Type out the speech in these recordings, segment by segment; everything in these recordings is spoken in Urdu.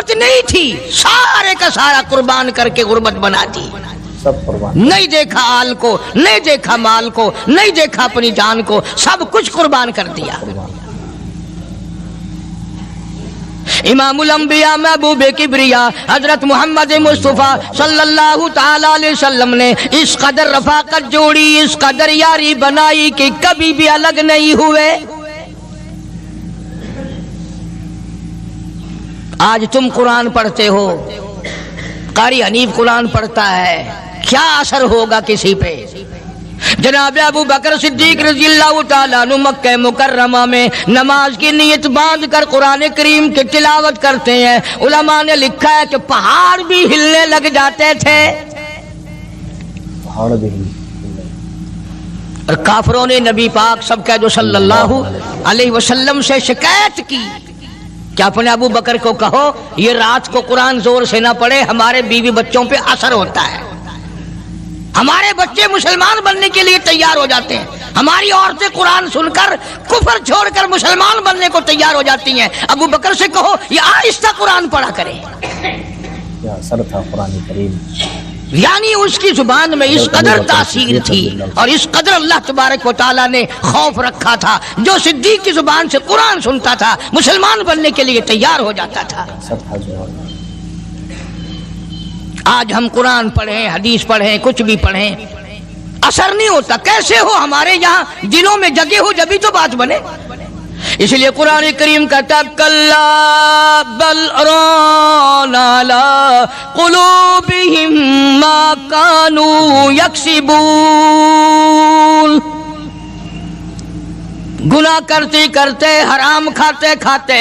غربت نہیں تھی، سارے کا سارا قربان کر کے غربت بنا دی. سب قربان. نہیں دیکھا آل کو، نہیں دیکھا مال کو، نہیں دیکھا اپنی جان کو، سب کچھ قربان کر دیا. امام الانبیاء محبوب کبریا حضرت محمد مصطفیٰ صلی اللہ تعالی علیہ وسلم نے اس قدر رفاقت جوڑی، اس قدر یاری بنائی کہ کبھی بھی الگ نہیں ہوئے. آج تم قرآن پڑھتے ہو، قاری حنیف قرآن پڑھتا ہے، کیا اثر ہوگا کسی پہ؟ جناب ابو بکر صدیق رضی اللہ تعالیٰ عنہ مکہ مکرمہ میں نماز کی نیت باندھ کر قرآن کریم کی تلاوت کرتے ہیں. علماء نے لکھا ہے کہ پہاڑ بھی ہلنے لگ جاتے تھے. پہاڑ بھی. اور کافروں نے نبی پاک سب کا جو صلی اللہ علیہ وسلم سے شکایت کی کہ اپنے ابو بکر کو کہو یہ رات کو قرآن زور سے نہ پڑھے، ہمارے بیوی بچوں پہ اثر ہوتا ہے، ہمارے بچے مسلمان بننے کے لیے تیار ہو جاتے ہیں، ہماری عورتیں قرآن سن کر کفر چھوڑ کر مسلمان بننے کو تیار ہو جاتی ہیں. ابو بکر سے کہو یہ آہستہ قرآن پڑھا کرے. کیا اثر تھا قرآن کریم. یعنی اس کی زبان میں اس قدر تاثیر تھی اور اس قدر اللہ تبارک و تعالیٰ نے خوف رکھا تھا، جو صدیق کی زبان سے قرآن سنتا تھا مسلمان بننے کے لیے تیار ہو جاتا تھا. آج ہم قرآن پڑھیں، حدیث پڑھیں، کچھ بھی پڑھیں، اثر نہیں ہوتا. کیسے ہو؟ ہمارے یہاں دلوں میں جگہ ہو جبھی تو بات بنے. اس لیے قرآن کریم کہتا ہے کلا بل ران علی قلوبہم ما کانوا یکسبون. گناہ کرتے کرتے، حرام کھاتے کھاتے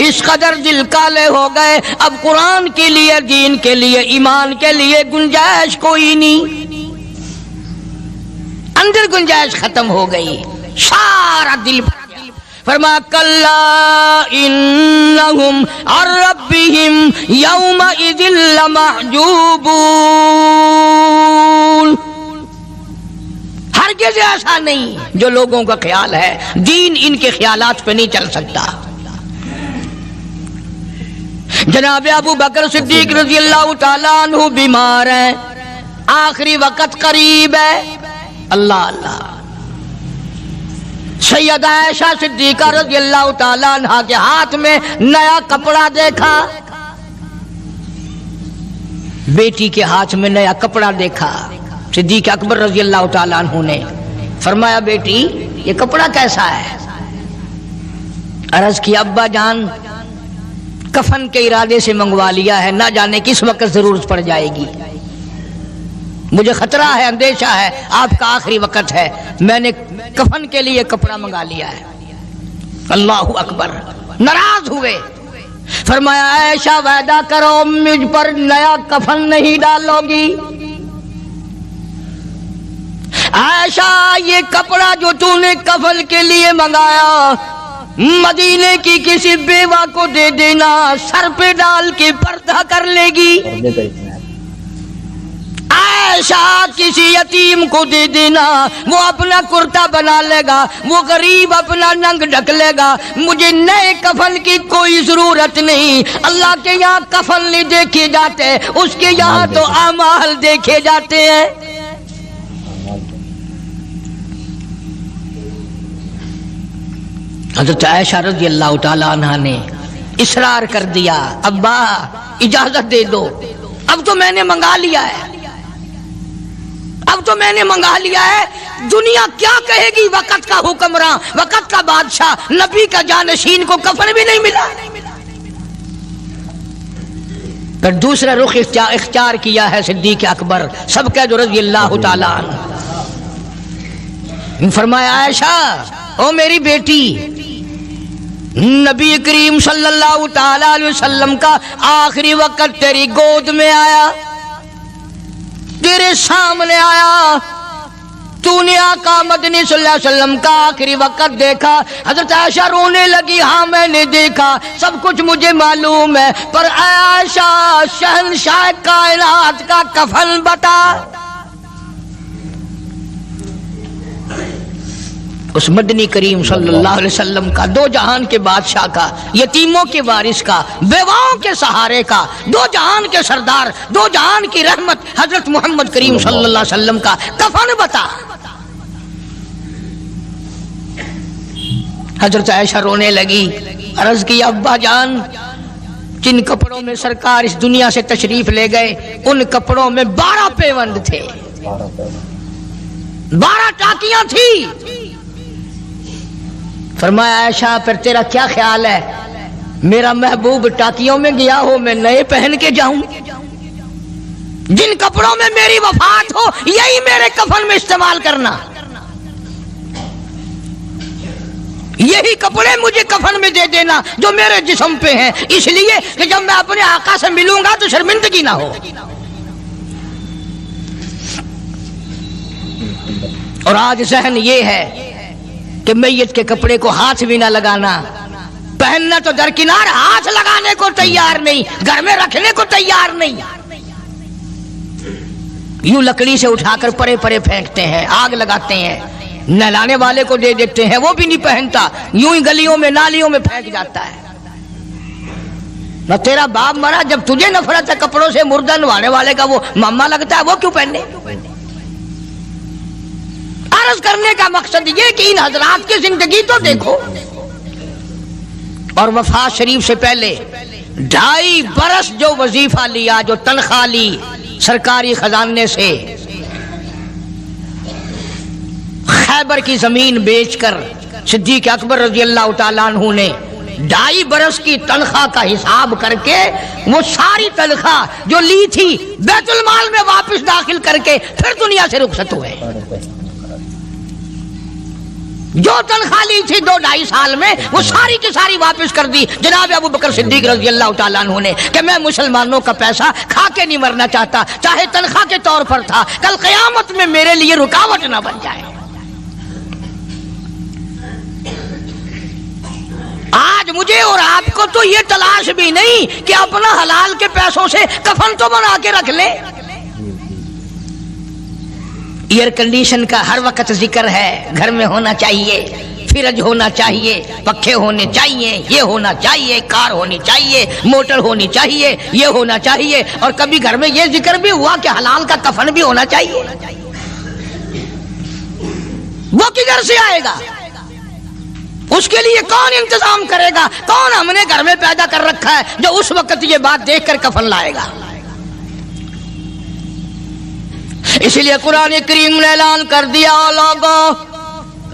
اس قدر دل کالے ہو گئے، اب قرآن کے لیے، دین کے لیے، ایمان کے لیے گنجائش کوئی نہیں، اندر گنجائش ختم ہو گئی، سارا دل بھر گیا. فرمایا کلا انہم عن ربہم یومئذ لمحجوبون. ہرگز ایسا نہیں. جو لوگوں کا خیال ہے دین ان کے خیالات پہ نہیں چل سکتا. جناب ابو بکر صدیق رضی اللہ تعالیٰ عنہ بیمار ہیں، آخری وقت قریب ہے. اللہ اللہ. سیدہ عائشہ صدیقہ رضی اللہ تعالیٰ عنہ کے ہاتھ میں نیا کپڑا دیکھا، بیٹی کے ہاتھ میں نیا کپڑا دیکھا. صدیق اکبر رضی اللہ تعالیٰ عنہ نے فرمایا بیٹی یہ کپڑا کیسا ہے؟ عرض کی ابا جان کفن کے ارادے سے منگوا لیا ہے، نہ جانے کس وقت ضرورت پڑ جائے گی، مجھے خطرہ ہے، اندیشہ ہے، آپ کا آخری وقت ہے، میں نے کفن کے لیے کپڑا منگا لیا ہے. اللہ اکبر. ناراض ہوئے. فرمایا عائشہ وعدہ کرو مجھ پر نیا کفن نہیں ڈالو گی. عائشہ یہ کپڑا جو تو نے کفن کے لیے منگایا مدینے کی کسی بیوہ کو دے دینا، سر پہ ڈال کے پردہ کر لے گی. عائشہ کسی یتیم کو دے دینا، وہ اپنا کرتا بنا لے گا، وہ غریب اپنا ننگ ڈھک لے گا، مجھے نئے کفن کی کوئی ضرورت نہیں. اللہ کے یہاں کفن نہیں دیکھے جاتے، اس کے یہاں تو اعمال دیکھے جاتے ہیں. حضرت عائشہ رضی اللہ تعالی عنہ نے اصرار کر دیا، ابا اجازت دے دو، اب تو میں نے منگا لیا ہے، اب تو میں نے منگا لیا ہے، دنیا کیا کہے گی؟ وقت کا حکمراں، وقت کا بادشاہ، نبی کا جانشین کو کفن بھی نہیں ملا. پھر دوسرا رخ اختیار کیا ہے صدیق اکبر سب کا جو رضی اللہ تعالی عنہ. فرمایا عائشہ او میری بیٹی، نبی کریم صلی اللہ تعالی علیہ وسلم کا آخری وقت تیری گود میں آیا، تیرے سامنے آیا، تو نے آقا مدنی صلی اللہ علیہ وسلم کا آخری وقت دیکھا. حضرت عائشہ رونے لگی، ہاں میں نے دیکھا، سب کچھ مجھے معلوم ہے، پر عائشہ شہنشاہ کائنات کا کفن بتا. اس مدنی کریم صلی اللہ علیہ وسلم کا، دو جہان کے بادشاہ کا، یتیموں کے وارث کا، بیواؤں کے سہارے کا، دو جہان کے سردار، دو جہان کی رحمت حضرت محمد کریم صلی اللہ علیہ وسلم کا کفن بتا۔ حضرت عائشہ رونے لگی، عرض کی ابا جان جن کپڑوں میں سرکار اس دنیا سے تشریف لے گئے ان کپڑوں میں 12 پیوند تھے، 12 ٹاکیاں تھی۔ فرمایا عائشہ پھر تیرا کیا خیال ہے، میرا محبوب ٹاکیوں میں گیا ہو میں نئے پہن کے جاؤں؟ جن کپڑوں میں میری وفات ہو یہی میرے کفن میں استعمال کرنا، یہی کپڑے مجھے کفن میں دے دینا جو میرے جسم پہ ہیں، اس لیے کہ جب میں اپنے آقا سے ملوں گا تو شرمندگی نہ ہو۔ اور آج ذہن یہ ہے کہ میت کے کپڑے کو ہاتھ بھی نہ لگانا، پہننا تو درکنار، ہاتھ لگانے کو تیار نہیں، گھر میں رکھنے کو تیار نہیں، یوں لکڑی سے اٹھا کر پرے پرے پھینکتے ہیں، آگ لگاتے ہیں، نہلانے والے کو دے دیتے ہیں، وہ بھی نہیں پہنتا، یوں ہی گلیوں میں نالیوں میں پھینک جاتا ہے۔ نہ تیرا باپ مرا، جب تجھے نفرت ہے کپڑوں سے، مردہ نوانے والے کا وہ ماما لگتا ہے، وہ کیوں پہنے؟ عرض کرنے کا مقصد یہ کہ ان حضرات کی زندگی تو دیکھو، اور وفات شریف سے پہلے 2.5 برس جو وظیفہ لیا، جو تنخواہ لی سرکاری خزانے سے، خیبر کی زمین بیچ کر صدیق اکبر رضی اللہ تعالیٰ عنہ نے 2.5 برس کی تنخواہ کا حساب کر کے وہ ساری تنخواہ جو لی تھی بیت المال میں واپس داخل کر کے پھر دنیا سے رخصت ہوئے۔ جو تنخواہ لی تھی 2-2.5 سال میں وہ ساری کی ساری واپس کر دی جناب ابو بکر صدیق رضی اللہ تعالیٰ عنہ نے، کہ میں مسلمانوں کا پیسہ کھا کے نہیں مرنا چاہتا، چاہے تنخواہ کے طور پر تھا، کل قیامت میں میرے لیے رکاوٹ نہ بن جائے۔ آج مجھے اور آپ کو تو یہ تلاش بھی نہیں کہ اپنا حلال کے پیسوں سے کفن تو بنا کے رکھ لیں۔ ایئر کنڈیشن کا ہر وقت ذکر ہے، گھر میں ہونا چاہیے، فریج ہونا چاہیے، پنکھے ہونے چاہیے، یہ ہونا چاہیے، کار ہونی چاہیے، موٹر ہونی چاہیے، یہ ہونا چاہیے، اور کبھی گھر میں یہ ذکر بھی ہوا کہ حلال کا کفن بھی ہونا چاہیے۔ وہ کدھر سے آئے گا؟ اس کے لیے کون انتظام کرے گا؟ کون ہم نے گھر میں پیدا کر رکھا ہے جو اس وقت یہ بات دیکھ کر کفن لائے گا؟ اس لیے قرآن کریم نے اعلان کر دیا، لوگوں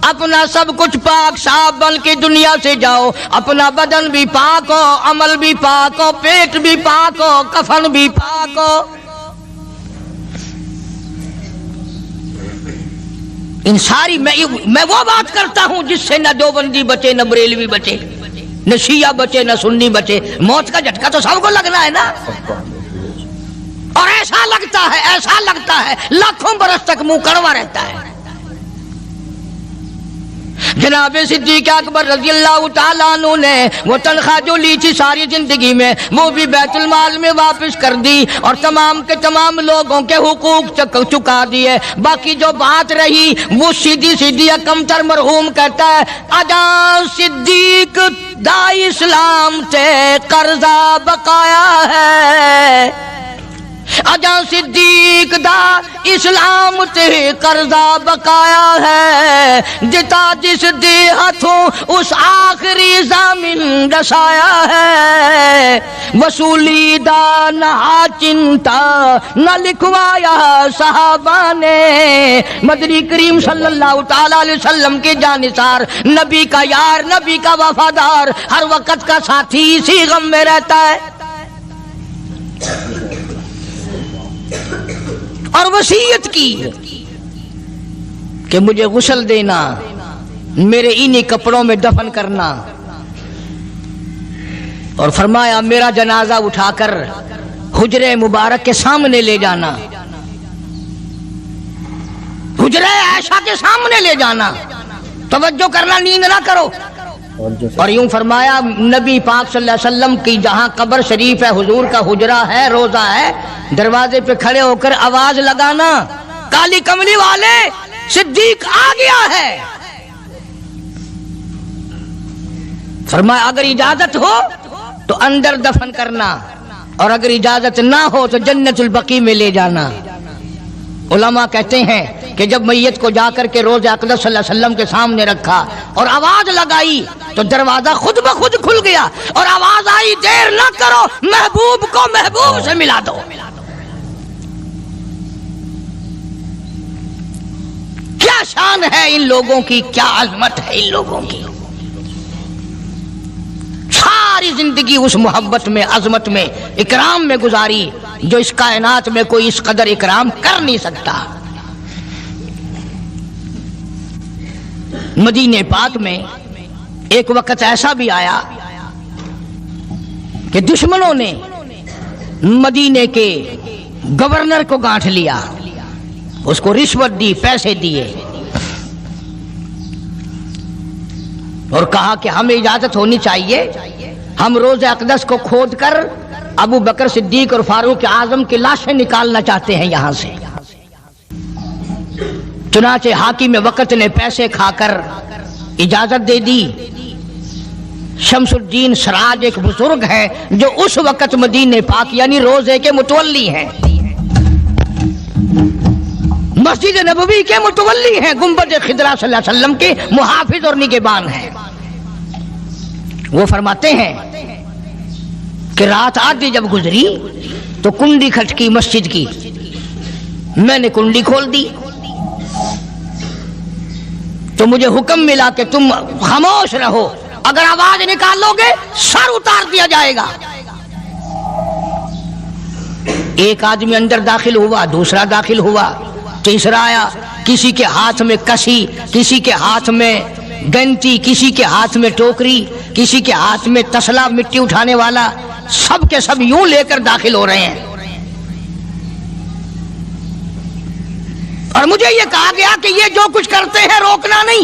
اپنا سب کچھ پاک صاف بن کے دنیا سے جاؤ، اپنا بدن بھی پاک ہو، عمل بھی پاک ہو، پیٹ بھی پاک ہو، کفن بھی پاک ہو۔ ان ساری میں وہ بات کرتا ہوں جس سے نہ دیوبندی بچے، نہ بریلوی بچے، نہ شیعہ بچے، نہ سنی بچے۔ موت کا جھٹکا تو سب کو لگنا ہے نا، اور ایسا لگتا ہے لاکھوں برس تک منہ کڑوا رہتا ہے۔ جناب صدیق اکبر رضی اللہ تعالیٰ عنہ نے وہ تنخواہ جو لی تھی ساری زندگی میں وہ بھی بیت المال میں واپس کر دی، اور تمام کے تمام لوگوں کے حقوق چکا دیے۔ باقی جو بات رہی وہ سیدھی سیدھی کمتر مرحوم کہتا ہے، اجا صدیق دا اسلام تے قرضہ بقایا ہے، اجا صدیق دا اسلام تے قرضہ بقایا ہے، جتا جس دے ہاتھوں اس آخری زمین دسایا ہے، وصولی دا نہ چنتا نہ لکھوایا صحابہ نے۔ مدنی کریم صلی اللہ تعالی علیہ وسلم کے جانثار، نبی کا یار، نبی کا وفادار، ہر وقت کا ساتھی اسی غم میں رہتا ہے، اور وصیت کی کہ مجھے غسل دینا، میرے انہی کپڑوں میں دفن کرنا، اور فرمایا میرا جنازہ اٹھا کر حجرے مبارک کے سامنے لے جانا، حجرے عائشہ کے سامنے لے جانا، توجہ کرنا، نیند نہ کرو۔ اور یوں فرمایا نبی پاک صلی اللہ علیہ وسلم کی جہاں قبر شریف ہے، حضور کا حجرہ ہے، روضہ ہے، دروازے پہ کھڑے ہو کر آواز لگانا، کالی کملی والے صدیق آ گیا ہے۔ فرمایا اگر اجازت ہو تو اندر دفن کرنا، اور اگر اجازت نہ ہو تو جنت البقیع میں لے جانا۔ علماء کہتے ہیں کہ جب میت کو جا کر کے روضہ اقدس صلی اللہ علیہ وسلم کے سامنے رکھا اور آواز لگائی تو دروازہ خود بخود کھل گیا اور آواز آئی دیر نہ کرو، محبوب کو محبوب سے ملا دو۔ کیا شان ہے ان لوگوں کی، کیا عظمت ہے ان لوگوں کی، ساری زندگی اس محبت میں، عظمت میں، اکرام میں گزاری جو اس کائنات میں کوئی اس قدر اکرام کر نہیں سکتا۔ مدینہ پاک میں ایک وقت ایسا بھی آیا کہ دشمنوں نے مدینے کے گورنر کو گانٹھ لیا، اس کو رشوت دی، پیسے دیے، اور کہا کہ ہمیں اجازت ہونی چاہیے، ہم روضہ اقدس کو کھود کر ابو بکر صدیق اور فاروق اعظم کی لاشیں نکالنا چاہتے ہیں یہاں سے۔ چنانچہ حاکم وقت نے پیسے کھا کر اجازت دے دی۔ شمس الدین سراج ایک بزرگ ہے جو اس وقت مدینہ پاک یعنی روضے کے متولی ہیں، مسجد نبوی کے متولی ہیں، گنبد خضرا صلی اللہ علیہ وسلم کے محافظ اور نگہبان ہیں۔ وہ فرماتے ہیں کہ رات آدھی جب گزری تو کنڈی کھٹکی مسجد کی، میں نے کنڈی کھول دی تو مجھے حکم ملا کہ تم خاموش رہو، اگر آواز نکالو گے سر اتار دیا جائے گا۔ ایک آدمی اندر داخل ہوا، دوسرا داخل ہوا، تیسرا آیا، کسی کے ہاتھ میں کسی، کسی کے ہاتھ میں گنتی، کسی کے ہاتھ میں ٹوکری، کسی کے ہاتھ میں تسلا مٹی اٹھانے والا، سب کے سب یوں لے کر داخل ہو رہے ہیں۔ اور مجھے یہ کہا گیا کہ یہ جو کچھ کرتے ہیں روکنا نہیں،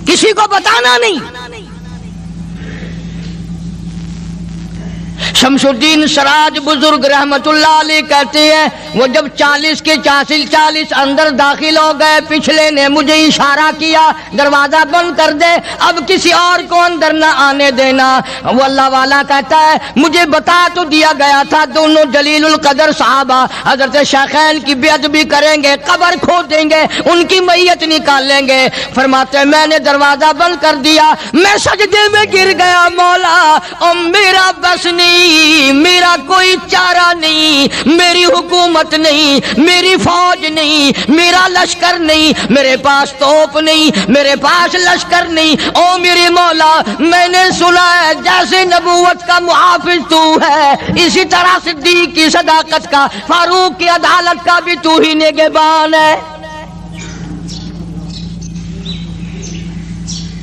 کسی کو بتانا نہیں۔ شمس الدین سراج بزرگ رحمت اللہ علیہ کہتے ہیں وہ جب 40 کے 40 اندر داخل ہو گئے، پچھلے نے مجھے اشارہ کیا دروازہ بند کر دے، اب کسی اور کو اندر نہ آنے دینا۔ وہ اللہ والا کہتا ہے مجھے بتا تو دیا گیا تھا دونوں جلیل القدر صحابہ حضرت شیخین کی بے ادبی کریں گے، قبر کھود دیں گے، ان کی میت نکال لیں گے۔ فرماتے ہیں میں نے دروازہ بند کر دیا، میں سجدے میں گر گیا، مولا او میرا بس نہیں، میرا کوئی چارہ نہیں، میری حکومت نہیں، میری فوج نہیں، میرا لشکر نہیں، میرے پاس توپ نہیں، میرے پاس لشکر نہیں، او میرے مولا میں نے سنا ہے جیسے نبوت کا محافظ تو ہے، اسی طرح صدیق کی صداقت کا، فاروق کی عدالت کا بھی تو ہی نگہبان ہے۔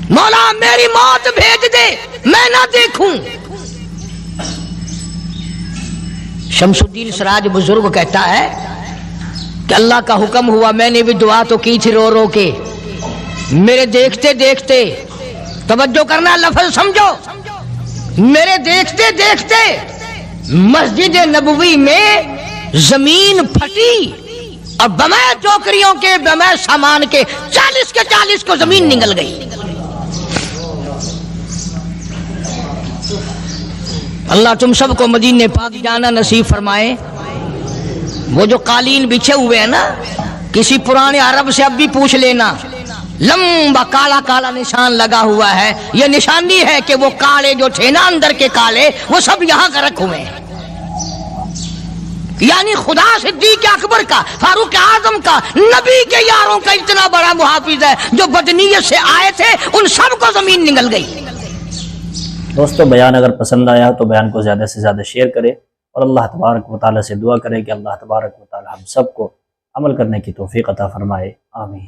مولا میری موت بھیج دے، میں نہ دیکھوں۔ شمس الدین سراج بزرگ کہتا ہے کہ اللہ کا حکم ہوا، میں نے بھی دعا تو کی تھی رو رو کے، میرے دیکھتے دیکھتے، توجہ کرنا لفظ سمجھو، میرے دیکھتے دیکھتے مسجد نبوی میں زمین پھٹی اور بمائے ٹوکریوں کے، بمائے سامان کے 40 کے 40 کو زمین نگل گئی۔ اللہ تم سب کو مدینہ پاک جانا نصیب فرمائے۔ وہ جو قالین بچھے ہوئے ہیں نا، کسی پرانے عرب سے اب بھی پوچھ لینا، لمبا کالا کالا نشان لگا ہوا ہے، یہ نشانی ہے کہ وہ کالے جو تھے نا اندر کے کالے، وہ سب یہاں کا رکھ ہوئے ہیں، یعنی خدا صدیق اکبر کا، فاروق اعظم کا، نبی کے یاروں کا اتنا بڑا محافظ ہے، جو بدنیت سے آئے تھے ان سب کو زمین نگل گئی۔ دوستو بیان اگر پسند آیا تو بیان کو زیادہ سے زیادہ شیئر کرے، اور اللہ تبارک و تعالیٰ سے دعا کرے کہ اللہ تبارک و تعالیٰ ہم سب کو عمل کرنے کی توفیق عطا فرمائے، آمین۔